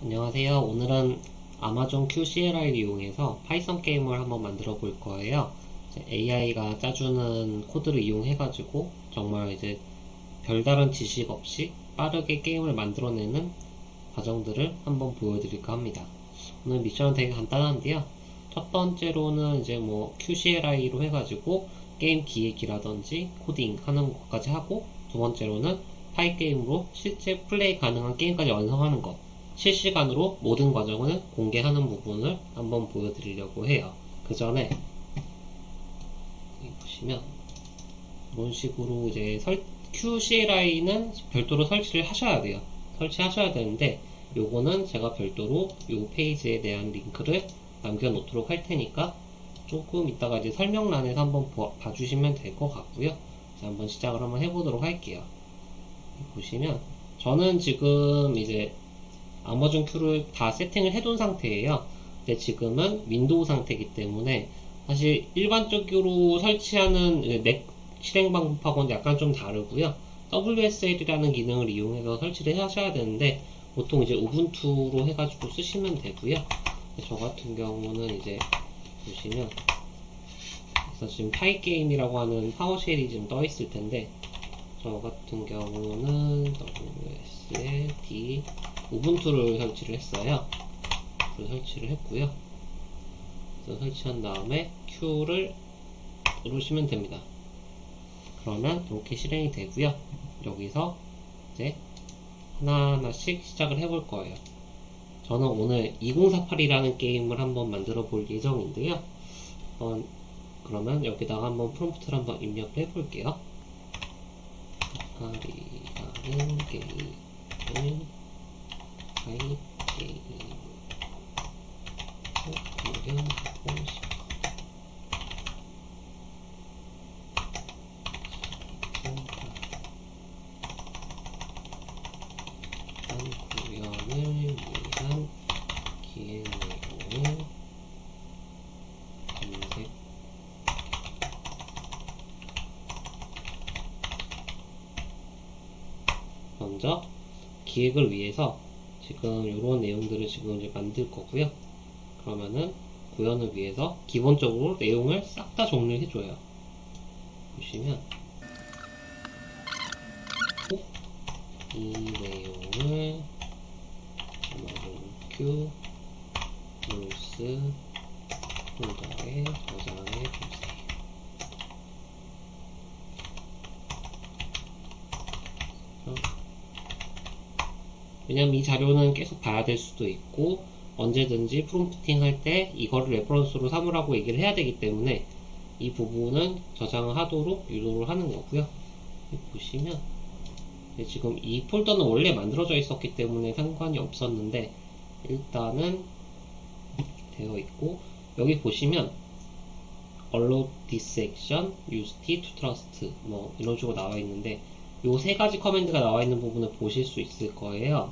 안녕하세요. 오늘은 아마존 QCLI를 이용해서 파이썬 게임을 한번 만들어 볼 거예요. AI가 짜주는 코드를 이용해가지고 정말 이제 별다른 지식 없이 빠르게 게임을 만들어내는 과정들을 한번 보여드릴까 합니다. 오늘 미션은 되게 간단한데요. 첫 번째로는 이제 뭐 QCLI로 해가지고 게임 기획이라든지 코딩 하는 것까지 하고, 두 번째로는 파이게임으로 실제 플레이 가능한 게임까지 완성하는 것, 실시간으로 모든 과정을 공개하는 부분을 한번 보여드리려고 해요. 그 전에 여기 보시면 이런 식으로 이제 QCLI는 별도로 설치를 하셔야 돼요. 설치하셔야 되는데, 요거는 제가 별도로 요 페이지에 대한 링크를 남겨놓도록 할 테니까 조금 이따가 이제 설명란에서 한번 봐주시면 될 것 같고요. 자, 한번 시작을 한번 해보도록 할게요. 보시면 저는 지금 이제 아마존 Q를 다 세팅을 해둔 상태예요. 근데 지금은 윈도우 상태이기 때문에 사실 일반적으로 설치하는 맥 실행 방법하고는 약간 좀 다르고요. WSL이라는 기능을 이용해서 설치를 하셔야 되는데, 보통 이제 우분투로 해가지고 쓰시면 되고요. 저 같은 경우는 이제 보시면 그래서 지금 파이게임이라고 하는 파워쉘이 지금 떠 있을 텐데, 저 같은 경우는 WSL D 우분투를 설치를 했어요. 설치를 했고요. 그래서 설치한 다음에 Q를 누르시면 됩니다. 그러면 이렇게 실행이 되고요. 여기서 이제 하나하나씩 시작을 해볼 거예요. 저는 오늘 2048이라는 게임을 한번 만들어 볼 예정인데요. 그러면 여기다가 한번 프롬프트를 한번 입력을 해볼게요. 48이라는 게임을 파이게임으로 구현하고 싶어. 구현을 위한 기획 내용을 검색. 먼저 기획을 위해서 지금 이런 내용들을 지금 이제 만들 거고요. 그러면은 구현을 위해서 기본적으로 내용을 싹 다 정리를 해줘요. 보시면 이 내용을 아마존 Q 룰스 폴더에 저장해 주세요. 왜냐면 이 자료는 계속 봐야 될 수도 있고, 언제든지 프롬프팅 할 때 이거를 레퍼런스로 삼으라고 얘기를 해야 되기 때문에 이 부분은 저장을 하도록 유도를 하는 거고요. 보시면 지금 이 폴더는 원래 만들어져 있었기 때문에 상관이 없었는데 일단은 되어 있고, 여기 보시면 allow this action, use t to trust 뭐 이런 식으로 나와 있는데, 요 세 가지 커맨드가 나와 있는 부분을 보실 수 있을 거예요.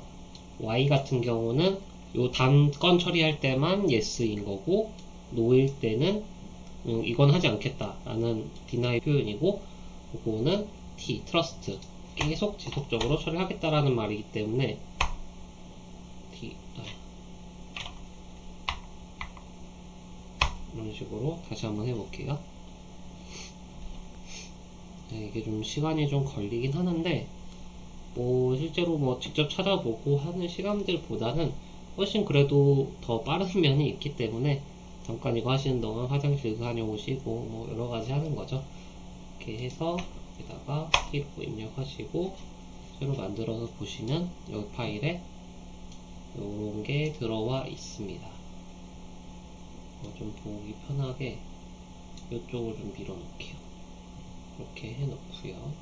Y 같은 경우는 요 단건 처리할 때만 yes인 거고, no일 때는 이건 하지 않겠다 라는 deny 표현이고, 요거는 T, trust 계속 지속적으로 처리하겠다라는 말이기 때문에 이런 식으로 다시 한번 해볼게요. 네, 이게 좀 시간이 좀 걸리긴 하는데, 뭐 실제로 뭐 직접 찾아보고 하는 시간들보다는 훨씬 그래도 더 빠른 면이 있기 때문에 잠깐 이거 하시는 동안 화장실 다녀오시고 뭐 여러가지 하는 거죠. 이렇게 해서 여기다가 키로 입력하시고 새로 만들어서 보시면 여기 파일에 요런 게 들어와 있습니다. 좀 보기 편하게 이쪽을 좀 밀어 놓을게요. 이렇게 해 놓고요.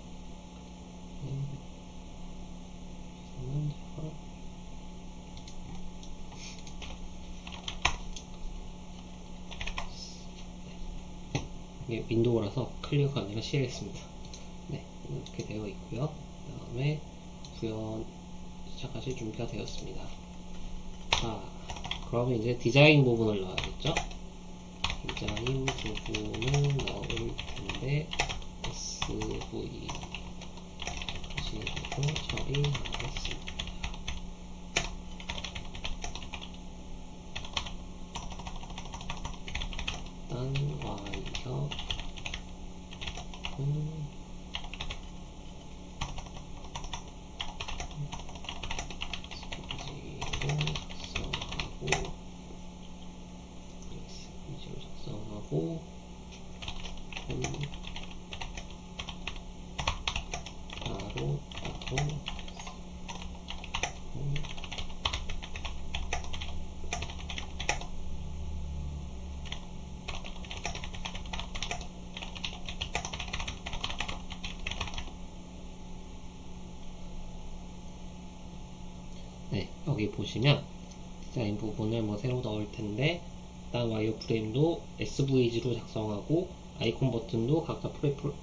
이게 윈도우라서 클리어가 아니라 CLS입니다. 네, 이렇게 되어 있고요. 그 다음에 구현 시작하실 준비가 되었습니다. 자, 그러면 이제 디자인 부분을 넣어야겠죠? 디자인 부분을 넣을 텐데 SV 하시고 처리하겠습니다. 기억 SVG로 작성하고 바로 네, 여기 보시면 디자인 부분을 뭐 새로 넣을 텐데, 일단 와이어프레임도 SVG로 작성하고 아이콘 버튼도 각자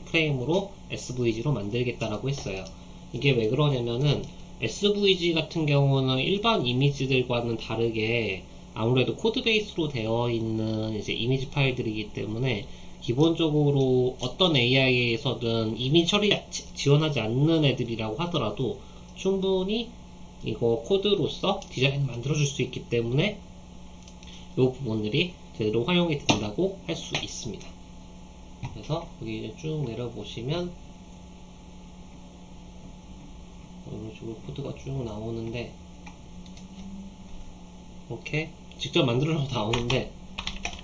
프레임으로 SVG로 만들겠다라고 했어요. 이게 왜 그러냐면은 SVG 같은 경우는 일반 이미지들과는 다르게 아무래도 코드 베이스로 되어 있는 이제 이미지 파일들이기 때문에 기본적으로 어떤 AI에서든 이미지 처리 지원하지 않는 애들이라고 하더라도 충분히 이거 코드로서 디자인을 만들어줄 수 있기 때문에 이 부분들이 제대로 활용이 된다고 할 수 있습니다. 그래서 여기 이제 쭉 내려보시면 이런 식으로 코드가 쭉 나오는데, 이렇게 직접 만들어서 나오는데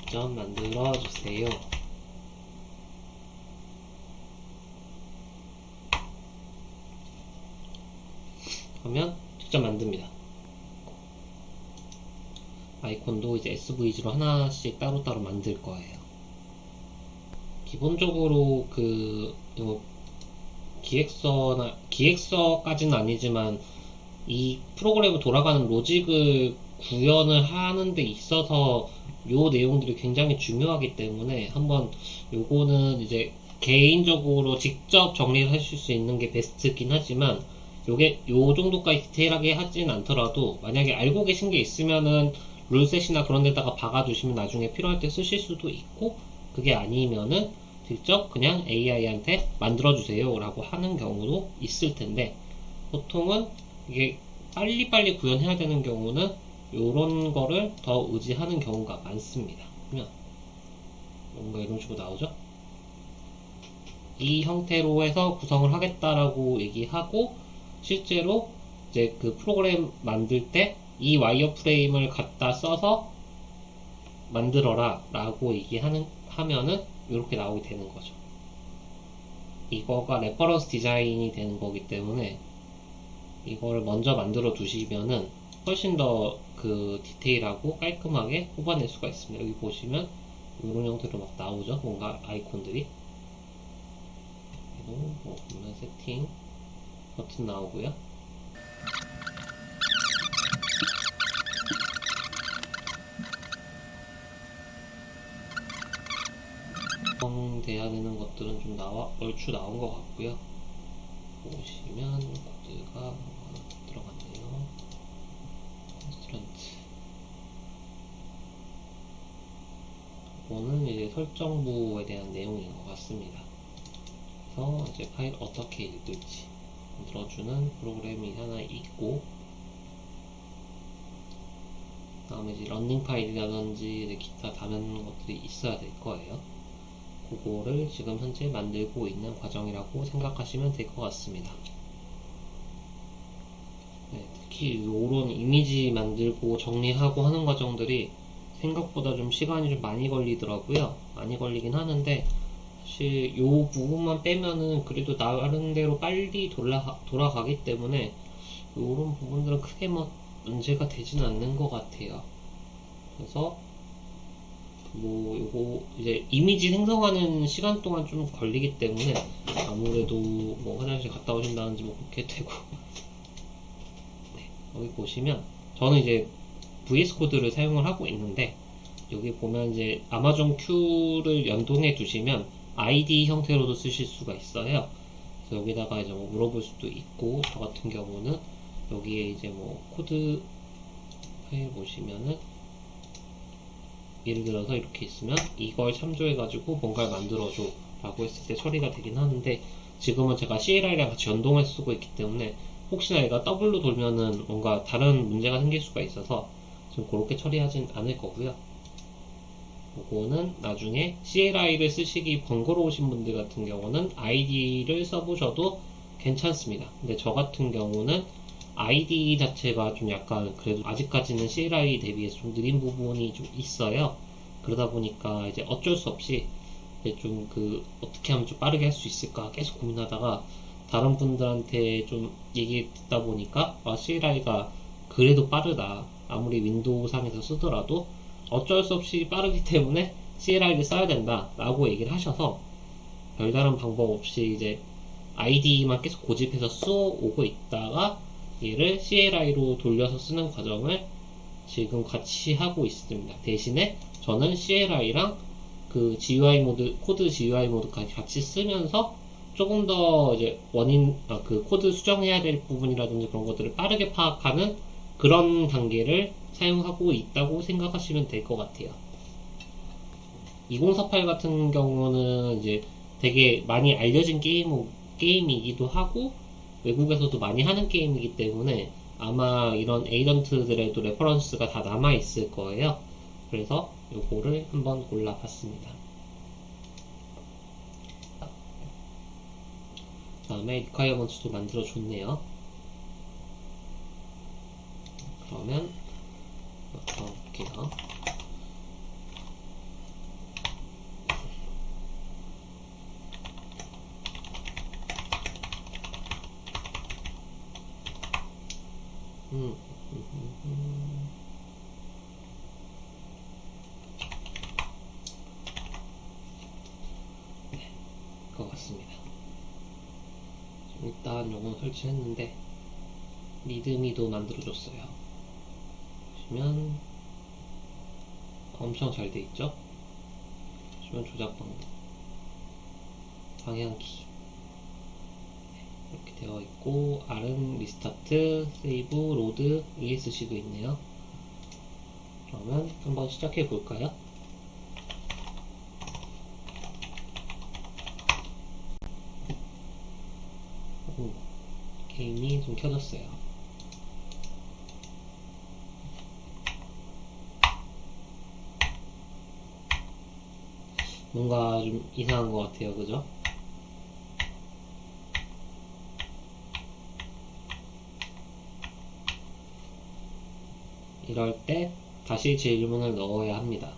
직접 만들어주세요 하면 직접 만듭니다. 아이콘도 이제 SVG로 하나씩 따로따로 만들 거예요. 기본적으로 기획서까지는 아니지만 이 프로그램을 돌아가는 로직을 구현을 하는 데 있어서 요 내용들이 굉장히 중요하기 때문에 한번 요거는 이제 개인적으로 직접 정리를 하실 수 있는 게 베스트긴 하지만, 요게 요 정도까지 디테일하게 하진 않더라도 만약에 알고 계신 게 있으면은 룰셋이나 그런 데다가 박아두시면 나중에 필요할 때 쓰실 수도 있고, 그게 아니면은 직접 그냥 AI한테 만들어주세요 라고 하는 경우도 있을 텐데, 보통은 이게 빨리빨리 구현해야 되는 경우는 요런 거를 더 의지하는 경우가 많습니다. 그러면 뭔가 이런 식으로 나오죠? 이 형태로 해서 구성을 하겠다라고 얘기하고, 실제로 이제 그 프로그램 만들 때 이 와이어프레임을 갖다 써서 만들어라 라고 하면은 이렇게 나오게 되는 거죠. 이거가 레퍼런스 디자인이 되는 거기 때문에 이걸 먼저 만들어 두시면은 훨씬 더 그 디테일하고 깔끔하게 뽑아낼 수가 있습니다. 여기 보시면 이런 형태로 막 나오죠. 뭔가 아이콘들이. 그리고 뭐 보면 세팅 버튼 나오고요. 돼야 되는 것들은 좀 얼추 나온 것 같고요. 보시면 코드가 들어갔네요. 스트렌트. 이거는 이제 설정부에 대한 내용인 것 같습니다. 그래서 이제 파일 어떻게 읽을지 만들어주는 프로그램이 하나 있고, 다음에 이제 러닝 파일이라든지 기타 다른 것들이 있어야 될 거예요. 그거를 지금 현재 만들고 있는 과정이라고 생각하시면 될 것 같습니다. 네, 특히 이런 이미지 만들고 정리하고 하는 과정들이 생각보다 좀 시간이 좀 많이 걸리더라고요. 많이 걸리긴 하는데, 사실 이 부분만 빼면은 그래도 나름대로 빨리 돌아가기 때문에 이런 부분들은 크게 뭐 문제가 되지는 않는 것 같아요. 그래서 뭐 요거 이제 이미지 생성하는 시간 동안 좀 걸리기 때문에 아무래도 뭐 화장실 갔다 오신다든지 뭐 그렇게 되고 네, 여기 보시면 저는 이제 VS 코드를 사용을 하고 있는데, 여기 보면 이제 아마존 Q를 연동해 두시면 ID 형태로도 쓰실 수가 있어요. 그래서 여기다가 이제 뭐 물어볼 수도 있고, 저 같은 경우는 여기에 이제 뭐 코드 파일 보시면은 예를 들어서 이렇게 있으면 이걸 참조해가지고 뭔가를 만들어줘 라고 했을 때 처리가 되긴 하는데, 지금은 제가 CLI랑 같이 연동을 쓰고 있기 때문에 혹시나 얘가 더블로 돌면은 뭔가 다른 문제가 생길 수가 있어서 지금 그렇게 처리하진 않을 거고요. 요거는 나중에 CLI를 쓰시기 번거로우신 분들 같은 경우는 ID를 써보셔도 괜찮습니다. 근데 저 같은 경우는 ID 자체가 좀 약간 그래도 아직까지는 CLI 대비해서 좀 느린 부분이 좀 있어요. 그러다 보니까 이제 어쩔 수 없이 좀 어떻게 하면 좀 빠르게 할 수 있을까 계속 고민하다가 다른 분들한테 좀 얘기 듣다 보니까 CLI가 그래도 빠르다. 아무리 윈도우 상에서 쓰더라도 어쩔 수 없이 빠르기 때문에 CLI를 써야 된다 라고 얘기를 하셔서 별다른 방법 없이 이제 ID만 계속 고집해서 써오고 있다가 얘를 CLI로 돌려서 쓰는 과정을 지금 같이 하고 있습니다. 대신에 저는 CLI랑 그 GUI 모드, 코드 GUI 모드까지 같이 쓰면서 조금 더 이제 그 코드 수정해야 될 부분이라든지 그런 것들을 빠르게 파악하는 그런 단계를 사용하고 있다고 생각하시면 될 것 같아요. 2048 같은 경우는 이제 되게 많이 알려진 게임이기도 하고 외국에서도 많이 하는 게임이기 때문에 아마 이런 에이전트들에도 레퍼런스가 다 남아 있을 거예요. 그래서 요거를 한번 골라봤습니다. 다음에 리퀘어먼트도 만들어줬네요. 그러면 넣어볼게요. 네, 것 같습니다. 일단 요건 설치했는데 리드미도 만들어줬어요. 보시면 엄청 잘 돼있죠? 보시면 조작 방법, 방향키 이렇게 되어 있고 R은 리스타트, 세이브, 로드, ESC도 있네요. 그러면 한번 시작해 볼까요? 게임이 좀 켜졌어요. 뭔가 좀 이상한 것 같아요, 그죠? 이럴 때 다시 질문을 넣어야 합니다.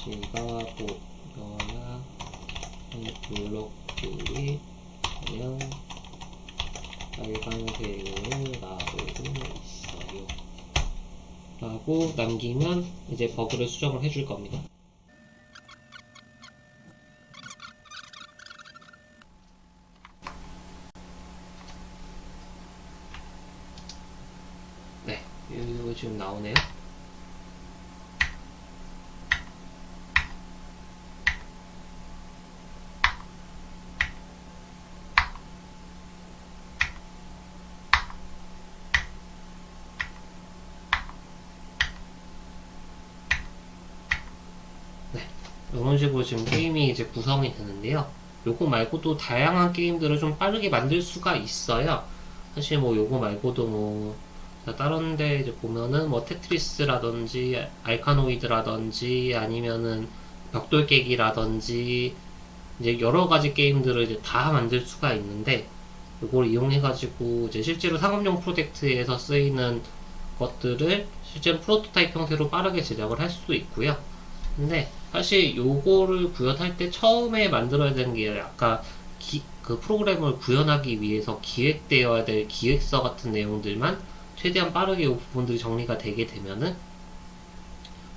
시가 보여야 블록들이 그냥 빨간색으로 나오고 있어요 라고 남기면 이제 버그를 수정을 해줄 겁니다. 네, 이거 지금 나오네요. 이런 식으로 지금 게임이 이제 구성이 되는데요. 요거 말고도 다양한 게임들을 좀 빠르게 만들 수가 있어요. 사실 뭐 요거 말고도 뭐 다른 데 이제 보면은 뭐 테트리스라든지 알카노이드라든지 아니면은 벽돌 깨기라든지 이제 여러 가지 게임들을 이제 다 만들 수가 있는데 요걸 이용해 가지고 이제 실제로 상업용 프로젝트에서 쓰이는 것들을 실제로 프로토타입 형태로 빠르게 제작을 할 수도 있고요. 근데 사실 요거를 구현할 때 처음에 만들어야 되는 게 아까 그 프로그램을 구현하기 위해서 기획되어야 될 기획서 같은 내용들만 최대한 빠르게 이 부분들이 정리가 되게 되면은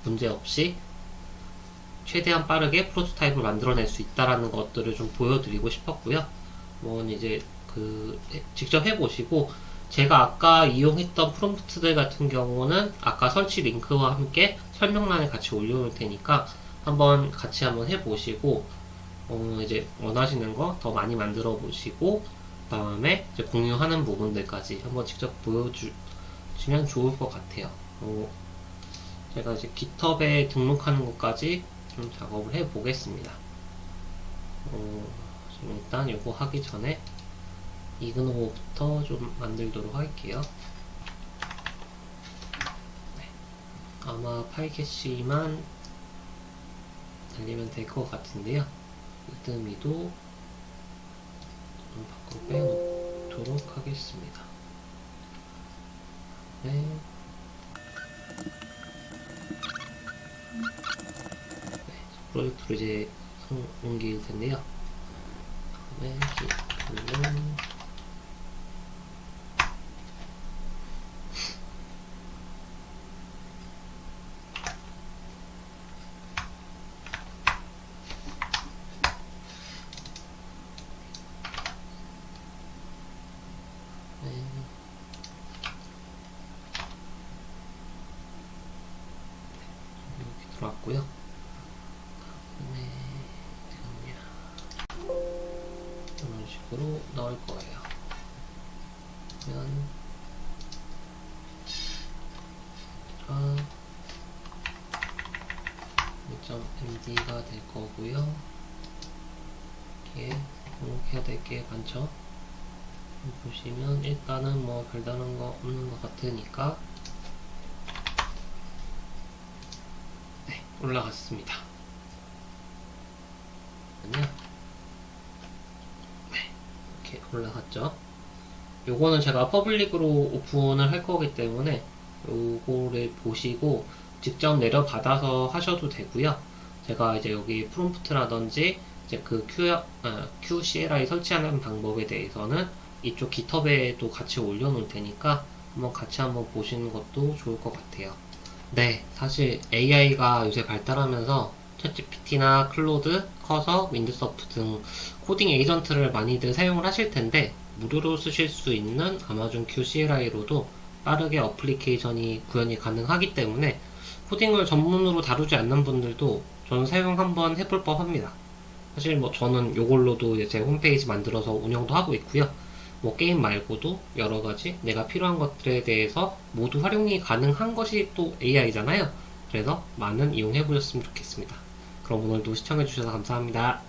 문제없이 최대한 빠르게 프로토타입을 만들어낼 수 있다라는 것들을 좀 보여드리고 싶었고요. 뭐 이제 직접 해보시고 제가 아까 이용했던 프롬프트들 같은 경우는 아까 설치 링크와 함께 설명란에 같이 올려놓을 테니까 같이 한번 해보시고 이제 원하시는 거 더 많이 만들어 보시고 다음에 이제 공유하는 부분들까지 한번 직접 보여주시면 좋을 것 같아요. 제가 이제 GitHub에 등록하는 것까지 좀 작업을 해 보겠습니다. 일단 이거 하기 전에 이그노부터 좀 만들도록 할게요. 아마 파이캐시만 달리면 될 것 같은데요. 이듬이도 밖으로 빼놓도록 하겠습니다. 네. 프로젝트로 이제 옮길 텐데요. 네, 지금은 이렇게 들어왔고요. 네, 이런 식으로 넣을 거예요. 그러면 아, 1.md가 될 거고요. 이렇게 등록해야 될 게 많죠. 보시면 일단은 뭐 별다른 거 없는 것 같으니까 네, 올라갔습니다. 네, 이렇게 올라갔죠. 요거는 제가 퍼블릭으로 오픈을 할 거기 때문에 요거를 보시고 직접 내려받아서 하셔도 되고요. 제가 이제 여기 프롬프트라든지 이제 그 QCLI 설치하는 방법에 대해서는 이쪽 깃허브에도 같이 올려놓을 테니까 한번 보시는 것도 좋을 것 같아요. 네, 사실 AI가 요새 발달하면서 챗GPT나 클로드, 커서, 윈드서프 등 코딩 에이전트를 많이들 사용을 하실 텐데 무료로 쓰실 수 있는 아마존 QCLI로도 빠르게 어플리케이션이 구현이 가능하기 때문에 코딩을 전문으로 다루지 않는 분들도 저는 사용 한번 해볼 법합니다. 사실 뭐 저는 이걸로도 제 홈페이지 만들어서 운영도 하고 있고요. 뭐 게임 말고도 여러 가지 내가 필요한 것들에 대해서 모두 활용이 가능한 것이 또 AI잖아요. 그래서 많은 이용해 보셨으면 좋겠습니다. 그럼 오늘도 시청해 주셔서 감사합니다.